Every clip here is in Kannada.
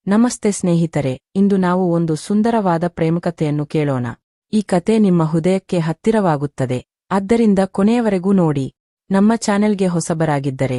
ನಮಸ್ತೆ ಸ್ನೇಹಿತರೆ, ಇಂದು ನಾವು ಒಂದು ಸುಂದರವಾದ ಪ್ರೇಮಕಥೆಯನ್ನು ಕೇಳೋಣ. ಈ ಕತೆ ನಿಮ್ಮ ಹೃದಯಕ್ಕೆ ಹತ್ತಿರವಾಗುತ್ತದೆ, ಆದ್ದರಿಂದ ಕೊನೆಯವರೆಗೂ ನೋಡಿ. ನಮ್ಮ ಚಾನೆಲ್ಗೆ ಹೊಸಬರಾಗಿದ್ದರೆ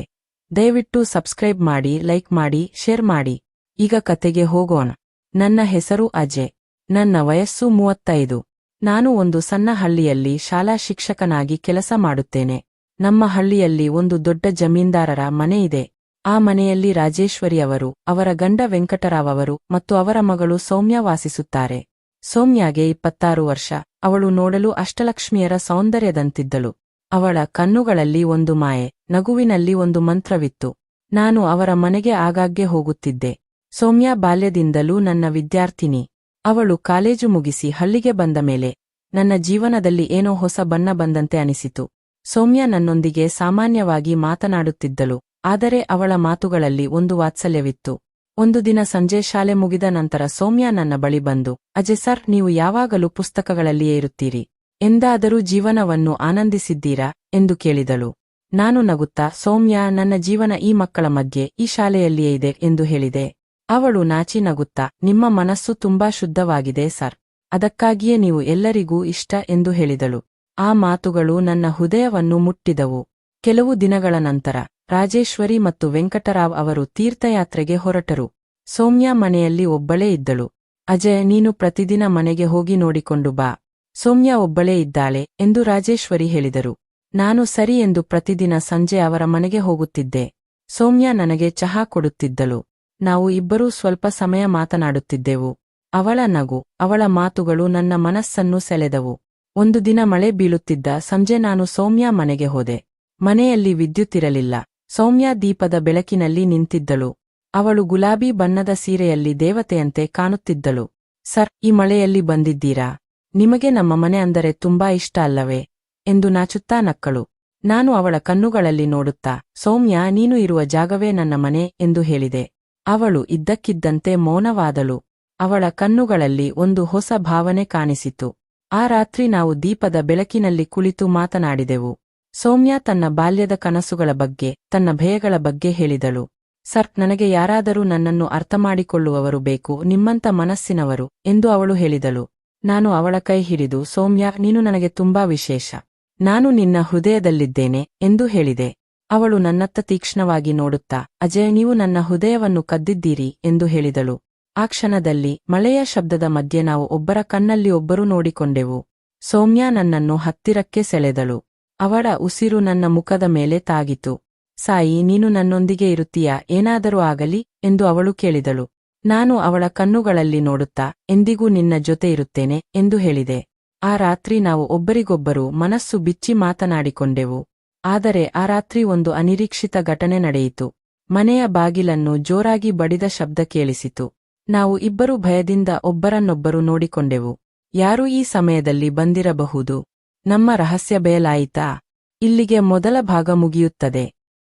ದಯವಿಟ್ಟು ಸಬ್ಸ್ಕ್ರೈಬ್ ಮಾಡಿ, ಲೈಕ್ ಮಾಡಿ, ಶೇರ್ ಮಾಡಿ. ಈಗ ಕತೆಗೆ ಹೋಗೋಣ. ನನ್ನ ಹೆಸರು ಅಜಯ್. ನನ್ನ ವಯಸ್ಸು 35. ನಾನು ಒಂದು ಸಣ್ಣ ಹಳ್ಳಿಯಲ್ಲಿ ಶಾಲಾ ಶಿಕ್ಷಕನಾಗಿ ಕೆಲಸ ಮಾಡುತ್ತೇನೆ. ನಮ್ಮ ಹಳ್ಳಿಯಲ್ಲಿ ಒಂದು ದೊಡ್ಡ ಜಮೀನ್ದಾರರ ಮನೆ ಇದೆ. ಆ ಮನೆಯಲ್ಲಿ ರಾಜೇಶ್ವರಿ ಅವರು, ಅವರ ಗಂಡ ವೆಂಕಟರಾವ್ ಅವರು ಮತ್ತು ಅವರ ಮಗಳು ಸೌಮ್ಯ ವಾಸಿಸುತ್ತಾರೆ. ಸೌಮ್ಯಾಗೆ 26 ವರ್ಷ. ಅವಳು ನೋಡಲು ಅಷ್ಟಲಕ್ಷ್ಮಿಯರ ಸೌಂದರ್ಯದಂತಿದ್ದಳು. ಅವಳ ಕಣ್ಣುಗಳಲ್ಲಿ ಒಂದು ಮಾಯೆ, ನಗುವಿನಲ್ಲಿ ಒಂದು ಮಂತ್ರವಿತ್ತು. ನಾನು ಅವರ ಮನೆಗೆ ಆಗಾಗ್ಗೆ ಹೋಗುತ್ತಿದ್ದೆ. ಸೌಮ್ಯ ಬಾಲ್ಯದಿಂದಲೂ ನನ್ನ ವಿದ್ಯಾರ್ಥಿನಿ. ಅವಳು ಕಾಲೇಜು ಮುಗಿಸಿ ಹಳ್ಳಿಗೆ ಬಂದ ಮೇಲೆ ನನ್ನ ಜೀವನದಲ್ಲಿ ಏನೋ ಹೊಸ ಬಣ್ಣ ಬಂದಂತೆ ಅನಿಸಿತು. ಸೌಮ್ಯ ನನ್ನೊಂದಿಗೆ ಸಾಮಾನ್ಯವಾಗಿ ಮಾತನಾಡುತ್ತಿದ್ದಳು, ಆದರೆ ಅವಳ ಮಾತುಗಳಲ್ಲಿ ಒಂದು ವಾತ್ಸಲ್ಯವಿತ್ತು. ಒಂದು ದಿನ ಸಂಜೆ ಶಾಲೆ ಮುಗಿದ ನಂತರ ಸೌಮ್ಯ ನನ್ನ ಬಳಿ ಬಂದು, ಅಜಯ್ ಸರ್, ನೀವು ಯಾವಾಗಲೂ ಪುಸ್ತಕಗಳಲ್ಲಿಯೇ ಇರುತ್ತೀರಿ. ಎಂದಾದರೂ ಜೀವನವನ್ನು ಆನಂದಿಸಿದ್ದೀರಾ ಎಂದು ಕೇಳಿದಳು. ನಾನು ನಗುತ್ತಾ, ಸೌಮ್ಯ, ನನ್ನ ಜೀವನ ಈ ಮಕ್ಕಳ ಮಧ್ಯೆ ಈ ಶಾಲೆಯಲ್ಲಿಯೇ ಇದೆ ಎಂದು ಹೇಳಿದೆ. ಅವಳು ನಾಚಿ ನಗುತ್ತಾ, ನಿಮ್ಮ ಮನಸ್ಸು ತುಂಬಾ ಶುದ್ಧವಾಗಿದೆ ಸರ್, ಅದಕ್ಕಾಗಿಯೇ ನೀವು ಎಲ್ಲರಿಗೂ ಇಷ್ಟ ಎಂದು ಹೇಳಿದಳು. ಆ ಮಾತುಗಳು ನನ್ನ ಹೃದಯವನ್ನು ಮುಟ್ಟಿದವು. ಕೆಲವು ದಿನಗಳ ನಂತರ ರಾಜೇಶ್ವರಿ ಮತ್ತು ವೆಂಕಟರಾವ್ ಅವರು ತೀರ್ಥಯಾತ್ರೆಗೆ ಹೊರಟರು. ಸೌಮ್ಯ ಮನೆಯಲ್ಲಿ ಒಬ್ಬಳೇ ಇದ್ದಳು. ಅಜಯ್, ನೀನು ಪ್ರತಿದಿನ ಮನೆಗೆ ಹೋಗಿ ನೋಡಿಕೊಂಡು ಬಾ. ಸೌಮ್ಯ ಒಬ್ಬಳೇ ಇದ್ದಾಳೆ ಎಂದು ರಾಜೇಶ್ವರಿ ಹೇಳಿದರು. ನಾನು ಸರಿ ಎಂದು ಪ್ರತಿದಿನ ಸಂಜೆ ಅವರ ಮನೆಗೆ ಹೋಗುತ್ತಿದ್ದೆ. ಸೌಮ್ಯ ನನಗೆ ಚಹಾ ಕೊಡುತ್ತಿದ್ದಳು. ನಾವು ಇಬ್ಬರೂ ಸ್ವಲ್ಪ ಸಮಯ ಮಾತನಾಡುತ್ತಿದ್ದೆವು. ಅವಳ ನಗು, ಅವಳ ಮಾತುಗಳು ನನ್ನ ಮನಸ್ಸನ್ನು ಸೆಳೆದವು. ಒಂದು ದಿನ ಮಳೆ ಬೀಳುತ್ತಿದ್ದ ಸಂಜೆ ನಾನು ಸೌಮ್ಯ ಮನೆಗೆ ಹೋದೆ. ಮನೆಯಲ್ಲಿ ವಿದ್ಯುತ್ತಿರಲಿಲ್ಲ. ಸೌಮ್ಯ ದೀಪದ ಬೆಳಕಿನಲ್ಲಿ ನಿಂತಿದ್ದಳು. ಅವಳು ಗುಲಾಬಿ ಬಣ್ಣದ ಸೀರೆಯಲ್ಲಿ ದೇವತೆಯಂತೆ ಕಾಣುತ್ತಿದ್ದಳು. ಸರ್, ಈ ಮಳೆಯಲ್ಲಿ ಬಂದಿದ್ದೀರಾ? ನಿಮಗೆ ನಮ್ಮ ಮನೆ ಅಂದರೆ ತುಂಬಾ ಇಷ್ಟ ಅಲ್ಲವೇ ಎಂದು ನಾಚುತ್ತಾ ನಕ್ಕಳು. ನಾನು ಅವಳ ಕಣ್ಣುಗಳಲ್ಲಿ ನೋಡುತ್ತಾ, ಸೌಮ್ಯ, ನೀನು ಇರುವ ಜಾಗವೇ ನನ್ನ ಮನೆ ಎಂದು ಹೇಳಿದೆ. ಅವಳು ಇದ್ದಕ್ಕಿದ್ದಂತೆ ಮೌನವಾದಳು. ಅವಳ ಕಣ್ಣುಗಳಲ್ಲಿ ಒಂದು ಹೊಸ ಭಾವನೆ ಕಾಣಿಸಿತು. ಆ ರಾತ್ರಿ ನಾವು ದೀಪದ ಬೆಳಕಿನಲ್ಲಿ ಕುಳಿತು ಮಾತನಾಡಿದೆವು. ಸೌಮ್ಯ ತನ್ನ ಬಾಲ್ಯದ ಕನಸುಗಳ ಬಗ್ಗೆ, ತನ್ನ ಭಯಗಳ ಬಗ್ಗೆ ಹೇಳಿದಳು. ಸರ್, ನನಗೆ ಯಾರಾದರೂ ನನ್ನನ್ನು ಅರ್ಥಮಾಡಿಕೊಳ್ಳುವವರು ಬೇಕು, ನಿಮ್ಮಂತ ಮನಸ್ಸಿನವರು ಎಂದು ಅವಳು ಹೇಳಿದಳು. ನಾನು ಅವಳ ಕೈ ಹಿಡಿದು, ಸೌಮ್ಯ, ನೀನು ನನಗೆ ತುಂಬಾ ವಿಶೇಷ. ನಾನು ನಿನ್ನ ಹೃದಯದಲ್ಲಿದ್ದೇನೆ ಎಂದು ಹೇಳಿದೆ. ಅವಳು ನನ್ನತ್ತ ತೀಕ್ಷ್ಣವಾಗಿ ನೋಡುತ್ತಾ, ಅಜಯ್, ನೀವು ನನ್ನ ಹೃದಯವನ್ನು ಕದ್ದಿದ್ದೀರಿ ಎಂದು ಹೇಳಿದಳು. ಆ ಕ್ಷಣದಲ್ಲಿ ಮಳೆಯ ಶಬ್ದದ ಮಧ್ಯೆ ನಾವು ಒಬ್ಬರ ಕಣ್ಣಲ್ಲಿ ಒಬ್ಬರು ನೋಡಿಕೊಂಡೆವು. ಸೌಮ್ಯ ನನ್ನನ್ನು ಹತ್ತಿರಕ್ಕೆ ಸೆಳೆದಳು. ಅವಳ ಉಸಿರು ನನ್ನ ಮುಖದ ಮೇಲೆ ತಾಗಿತು. ಸಾಯಿ, ನೀನು ನನ್ನೊಂದಿಗೆ ಇರುತ್ತೀಯಾ, ಏನಾದರೂ ಆಗಲಿ ಎಂದು ಅವಳು ಕೇಳಿದಳು. ನಾನು ಅವಳ ಕಣ್ಣುಗಳಲ್ಲಿ ನೋಡುತ್ತಾ, ಎಂದಿಗೂ ನಿನ್ನ ಜೊತೆ ಇರುತ್ತೇನೆ ಎಂದು ಹೇಳಿದೆ. ಆ ರಾತ್ರಿ ನಾವು ಒಬ್ಬರಿಗೊಬ್ಬರು ಮನಸ್ಸು ಬಿಚ್ಚಿ ಮಾತನಾಡಿಕೊಂಡೆವು. ಆದರೆ ಆ ರಾತ್ರಿ ಒಂದು ಅನಿರೀಕ್ಷಿತ ಘಟನೆ ನಡೆಯಿತು. ಮನೆಯ ಬಾಗಿಲನ್ನು ಜೋರಾಗಿ ಬಡಿದ ಶಬ್ದ ಕೇಳಿಸಿತು. ನಾವು ಇಬ್ಬರು ಭಯದಿಂದ ಒಬ್ಬರನ್ನೊಬ್ಬರು ನೋಡಿಕೊಂಡೆವು. ಯಾರು ಈ ಸಮಯದಲ್ಲಿ ಬಂದಿರಬಹುದು? ನಮ್ಮ ರಹಸ್ಯ ಬಯಲಾಯಿತಾ? ಇಲ್ಲಿಗೆ ಮೊದಲ ಭಾಗ ಮುಗಿಯುತ್ತದೆ.